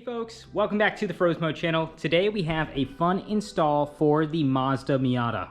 folks, welcome back to the Feroz Moto channel. Today we have a fun install for the Mazda Miata.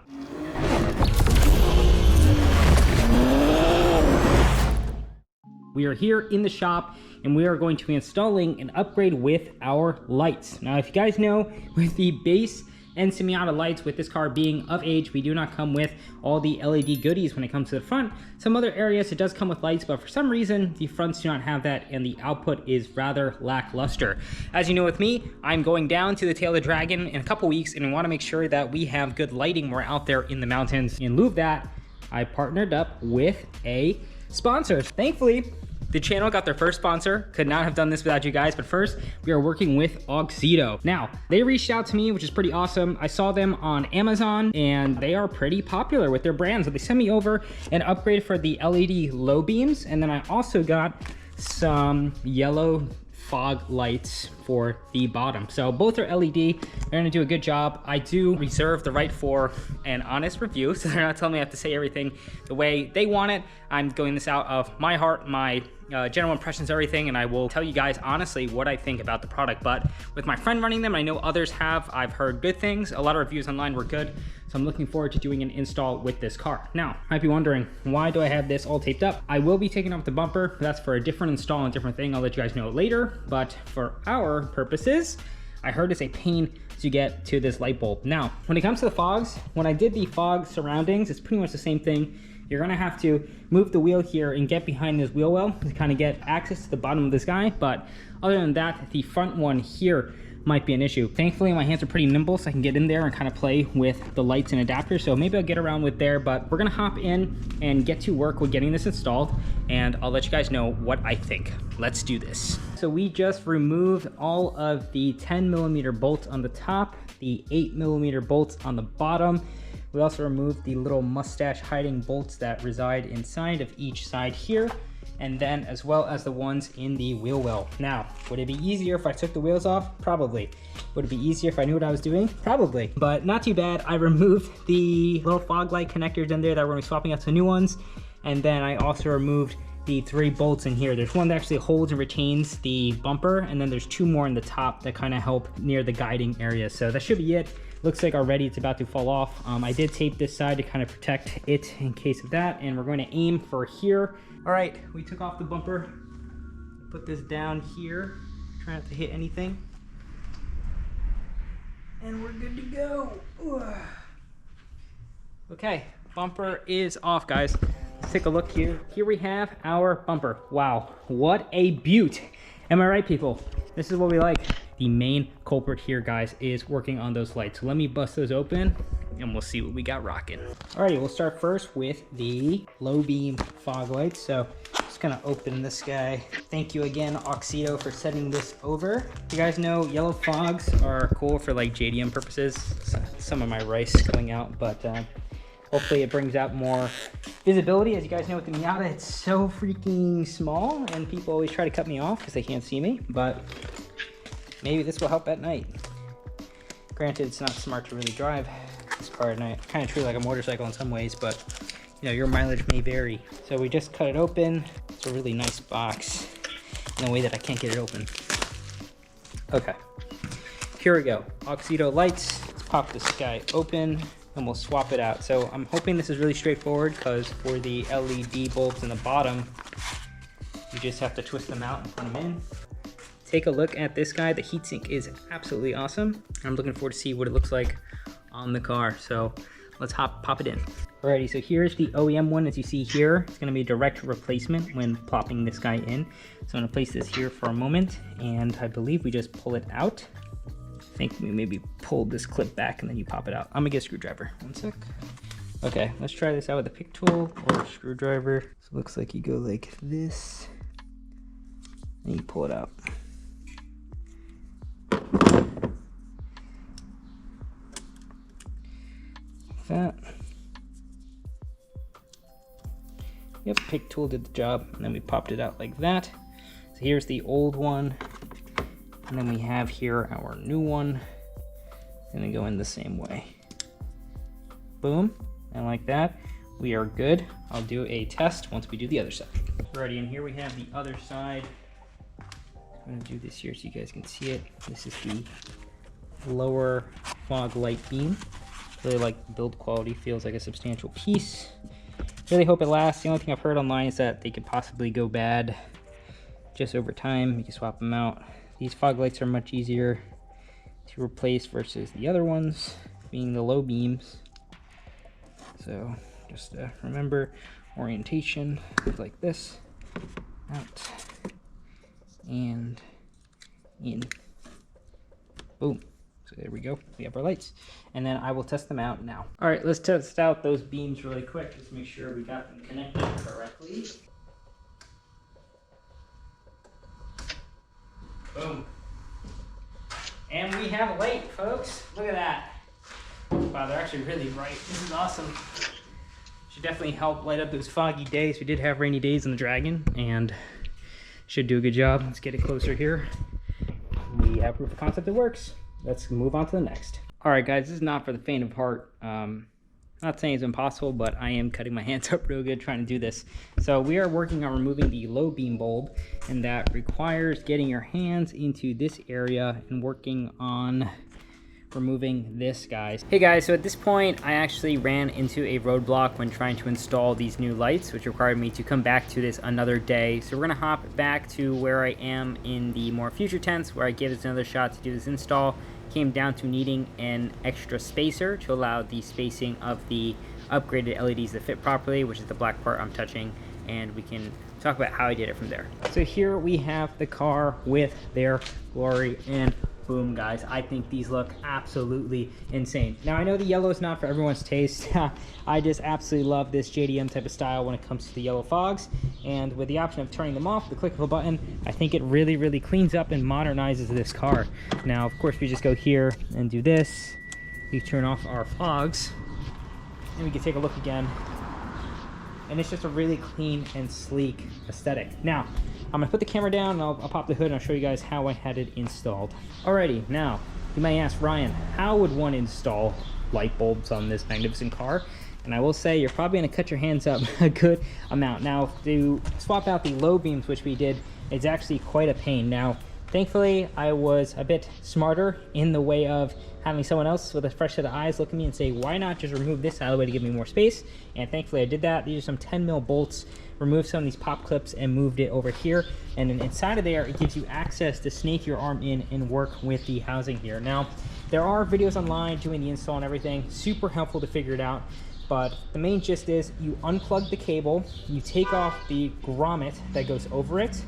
We are here in the shop and we are going to be installing an upgrade with our lights. Now, if you guys know, with the base and Miata lights, with this car being of age, we do not come with all the LED goodies when it comes to the front. Some other areas it does come with lights, but for some reason the fronts do not have that and the output is rather lackluster. As you know, with me, I'm going down to the Tail of the Dragon in a couple weeks and we want to make sure that we have good lighting when we're out there in the mountains. In lieu of that, I partnered up with a sponsor. Thankfully, the channel got their first sponsor. Could not have done this without you guys, but first we are working with AUXITO. Now, they reached out to me, which is pretty awesome. I saw them on Amazon and they are pretty popular with their brand. So they sent me over an upgrade for the LED low beams. And then I also got some yellow fog lights for the bottom. So both are LED. They're gonna do a good job. I do reserve the right for an honest review, so they're not telling me I have to say everything the way they want it. I'm going this out of my heart, my general impressions, everything, and I will tell you guys honestly what I think about the product. But with my friend running them, I know others have, I've heard good things. A lot of reviews online were good, so I'm looking forward to doing an install with this car. Now, you might be wondering, why do I have this all taped up? I will be taking off the bumper. That's for a different install and different thing. I'll let you guys know later, but for our purposes, I heard it's a pain to get to this light bulb. Now, when it comes to the fogs, when I did the fog surroundings, it's pretty much the same thing. You're gonna have to move the wheel here and get behind this wheel well to kind of get access to the bottom of this guy. But other than that, the front one here might be an issue. Thankfully, my hands are pretty nimble, so I can get in there and kind of play with the lights and adapters. So maybe I'll get around with there, but we're gonna hop in and get to work with getting this installed, and I'll let you guys know what I think. Let's do this. So we just removed all of the 10mm bolts on the top, the 8mm bolts on the bottom. We also removed the little mustache hiding bolts that reside inside of each side here, and then as well as the ones in the wheel well. Now, would it be easier if I took the wheels off? Probably. Would it be easier if I knew what I was doing? Probably, but not too bad. I removed the little fog light connectors in there that we're gonna be swapping out to new ones, and then I also removed the 3 bolts in here. There's one that actually holds and retains the bumper, and then there's 2 more in the top that kind of help near the guiding area. So that should be it. Looks like already it's about to fall off. I did tape this side to kind of protect it in case of that, and we're going to aim for here. All right, we took off the bumper, put this down here, try not to hit anything, and we're good to go. Okay, bumper is off, guys. Let's take a look here. Here we have our bumper. Wow, what a beaut. Am I right, people? This is what we like. The main culprit here, guys, is working on those lights. So let me bust those open and we'll see what we got rocking. Alrighty, we'll start first with the low beam fog lights. So just gonna open this guy. Thank you again, AUXITO, for sending this over. You guys know yellow fogs are cool for like JDM purposes. Some of my rice going out, but hopefully it brings out more visibility. As you guys know, with the Miata, it's so freaking small and people always try to cut me off because they can't see me, but maybe this will help at night. Granted, it's not smart to really drive this car at night. Kind of treat it like a motorcycle in some ways, but you know, your mileage may vary. So we just cut it open. It's a really nice box in a way that I can't get it open. Okay, here we go. AUXITO lights. Let's pop this guy open and we'll swap it out. So I'm hoping this is really straightforward, because for the LED bulbs in the bottom, you just have to twist them out and put them in. Take a look at this guy. The heatsink is absolutely awesome. I'm looking forward to see what it looks like on the car. So let's pop it in. Alrighty, so here's the OEM one. As you see here, it's gonna be a direct replacement when plopping this guy in. So I'm gonna place this here for a moment, and I believe we just pull it out. I think we maybe pulled this clip back and then you pop it out. I'm gonna get a screwdriver. One sec. Okay, let's try this out with a pick tool or a screwdriver. So it looks like you go like this, and you pull it out. Like that. Yep, pick tool did the job, and then we popped it out like that. So here's the old one. And then we have here our new one. Gonna go in the same way. Boom, and like that, we are good. I'll do a test once we do the other side. Alrighty, and here we have the other side. I'm gonna do this here so you guys can see it. This is the lower fog light beam. Really like the build quality, feels like a substantial piece. Really hope it lasts. The only thing I've heard online is that they could possibly go bad just over time. You can swap them out. These fog lights are much easier to replace versus the other ones being the low beams. So just remember orientation like this, out and in. Boom. So there we go, we have our lights. And then I will test them out now. All right, let's test out those beams really quick, just to make sure we got them connected correctly. Boom. And we have a light, folks. Look at that. Wow, they're actually really bright. This is awesome. Should definitely help light up those foggy days. We did have rainy days on the Dragon, and should do a good job. Let's get it closer here. We have proof of concept that works. Let's move on to the next. All right, guys, this is not for the faint of heart. Not saying it's impossible, but I am cutting my hands up real good trying to do this. So we are working on removing the low beam bulb, and that requires getting your hands into this area and working on removing this, guys. Hey guys, so at this point I actually ran into a roadblock when trying to install these new lights, which required me to come back to this another day. So we're gonna hop back to where I am in the more future tense, where I gave this another shot to do this install. Came down to needing an extra spacer to allow the spacing of the upgraded LEDs to fit properly, which is the black part I'm touching, and we can talk about how I did it from there. So here we have the car with their glory, and boom, guys, I think these look absolutely insane. Now I know the yellow is not for everyone's taste. I just absolutely love this JDM type of style when it comes to the yellow fogs, and with the option of turning them off, the click of a button, I think it really cleans up and modernizes this car. Now of course we just go here and do this. We turn off our fogs and we can take a look again, and it's just a really clean and sleek aesthetic. Now I'm gonna put the camera down and I'll pop the hood and I'll show you guys how I had it installed. Alrighty, now you may ask, Ryan, how would one install light bulbs on this magnificent car? And I will say you're probably gonna cut your hands up a good amount. Now to swap out the low beams, which we did, it's actually quite a pain. Now thankfully I was a bit smarter in the way of having someone else with a fresh set of eyes look at me and say, why not just remove this out of the way to give me more space? And thankfully I did that. These are some 10 mil bolts. Removed some of these pop clips and moved it over here, and then inside of there it gives you access to snake your arm in and work with the housing here. Now there are videos online doing the install and everything, super helpful to figure it out, but the main gist is you unplug the cable, you take off the grommet that goes over it,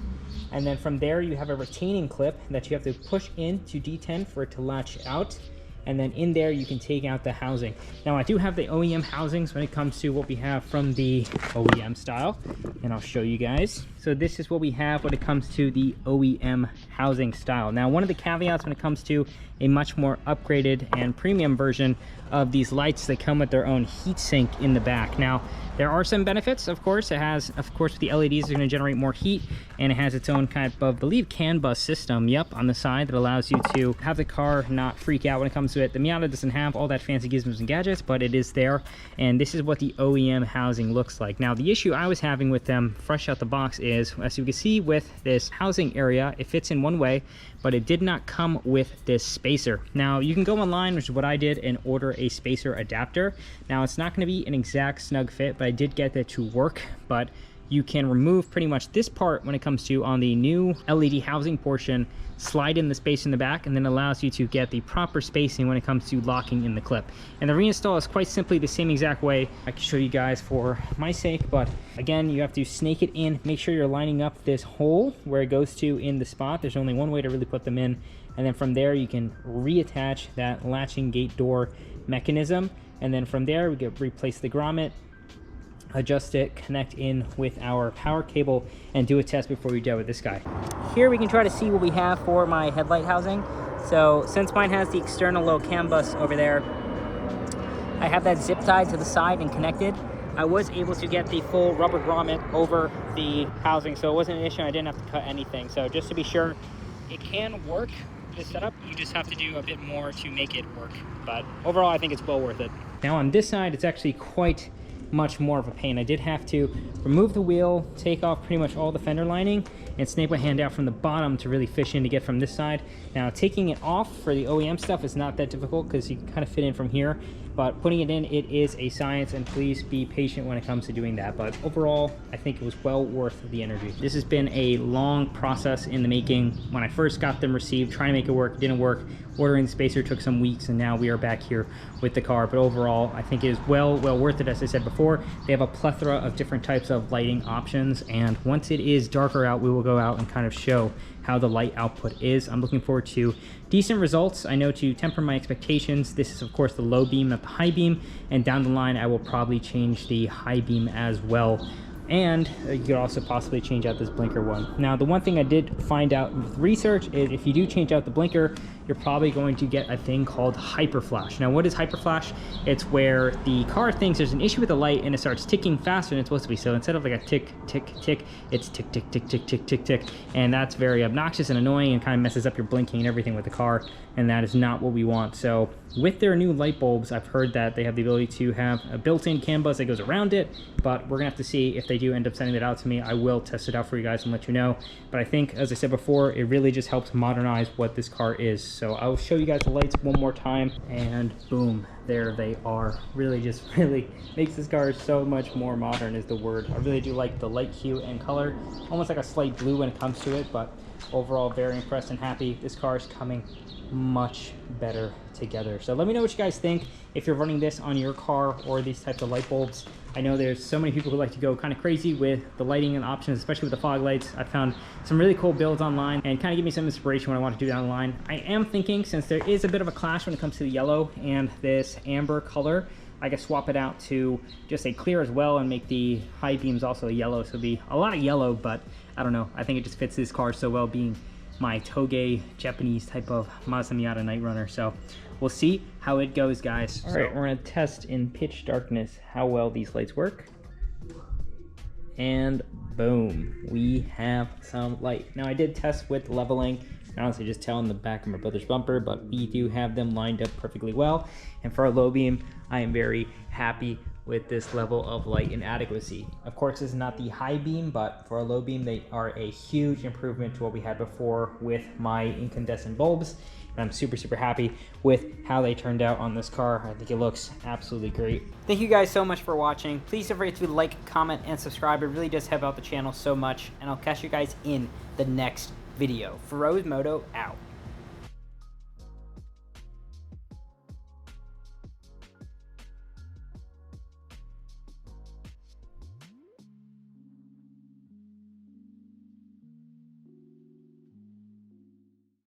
and then from there you have a retaining clip that you have to push in to detent for it to latch out. And then in there you can take out the housing. Now I do have the OEM housings when it comes to what we have from the OEM style, and I'll show you guys. So this is what we have when it comes to the OEM housing style. Now one of the caveats when it comes to a much more upgraded and premium version of these lights, they come with their own heat sink in the back. Now there are some benefits, of course. It has, of course, the LEDs are going to generate more heat, and it has its own kind of, I believe, CAN bus system, yep, on the side that allows you to have the car not freak out when it comes to it. The Miata doesn't have all that fancy gizmos and gadgets, but it is there, and this is what the OEM housing looks like. Now the issue I was having with them fresh out the box is, as you can see with this housing area, it fits in one way, but it did not come with this spacer. Now you can go online, which is what I did, and order a spacer adapter. Now it's not going to be an exact snug fit, but I did get that to work. But you can remove pretty much this part when it comes to on the new LED housing portion, slide in the space in the back, and then allows you to get the proper spacing when it comes to locking in the clip. And the reinstall is quite simply the same exact way. I can show you guys for my sake, but again, you have to snake it in, make sure you're lining up this hole where it goes to in the spot. There's only one way to really put them in, and then from there you can reattach that latching gate door mechanism, and then from there we can replace the grommet, adjust it, connect in with our power cable, and do a test before we go with this guy. Here we can try to see what we have for my headlight housing. So since mine has the external low CAN bus over there, I have that zip tied to the side and connected. I was able to get the full rubber grommet over the housing, so it wasn't an issue. I didn't have to cut anything. So just to be sure, it can work, this setup. You just have to do a bit more to make it work. But overall, I think it's well worth it. Now on this side, it's actually quite much more of a pain. I did have to remove the wheel, take off pretty much all the fender lining, and snake my hand out from the bottom to really fish in to get from this side. Now, taking it off for the OEM stuff is not that difficult because you can kind of fit in from here, but putting it in, it is a science, and please be patient when it comes to doing that. But overall, I think it was well worth the energy. This has been a long process in the making. When I first got them received, trying to make it work, it didn't work. Ordering the spacer took some weeks, and now we are back here with the car. But overall, I think it is well worth it. As I said before, they have a plethora of different types of lighting options, and once it is darker out, we will go out and kind of show how the light output is. I'm looking forward to decent results. I know to temper my expectations, this is of course the low beam, not the high beam, and down the line I will probably change the high beam as well. And you could also possibly change out this blinker one. Now, the one thing I did find out with research is if you do change out the blinker, you're probably going to get a thing called hyper flash. Now, what is hyper flash? It's where the car thinks there's an issue with the light and it starts ticking faster than it's supposed to be. So instead of like a tick, tick, tick, it's tick, tick, tick, tick, tick, tick, tick. And that's very obnoxious and annoying and kind of messes up your blinking and everything with the car. And that is not what we want. So with their new light bulbs, I've heard that they have the ability to have a built-in CAN bus that goes around it, but we're gonna have to see if they do end up sending that out to me. I will test it out for you guys and let you know. But I think, as I said before, it really just helps modernize what this car is. So I'll show you guys the lights one more time, and boom, there they are. Really makes this car so much more modern is the word. I really do like the light hue and color, almost like a slight blue when it comes to it, but overall very impressed and happy. This car is coming much better together. So let me know what you guys think if you're running this on your car or these types of light bulbs. I know there's so many people who like to go kind of crazy with the lighting and options, especially with the fog lights. I found some really cool builds online and kind of give me some inspiration when I want to do down the line. I am thinking, since there is a bit of a clash when it comes to the yellow and this amber color, I can swap it out to just a clear as well and make the high beams also a yellow. So it'll be a lot of yellow, but I don't know. I think it just fits this car so well, being my toge Japanese type of Mazda Miata night runner. So we'll see how it goes, guys. All right, we're gonna test in pitch darkness how well these lights work. And boom, we have some light. Now, I did test with leveling, honestly just telling the back of my brother's bumper, but we do have them lined up perfectly well. And for a low beam, I am very happy with this level of light and adequacy. Of course, this is not the high beam, but for a low beam, they are a huge improvement to what we had before with my incandescent bulbs. And I'm super happy with how they turned out on this car. I think it looks absolutely great. Thank you guys so much for watching. Please don't forget to like, comment, and subscribe. It really does help out the channel so much. And I'll catch you guys in the next video. Feroz Moto out.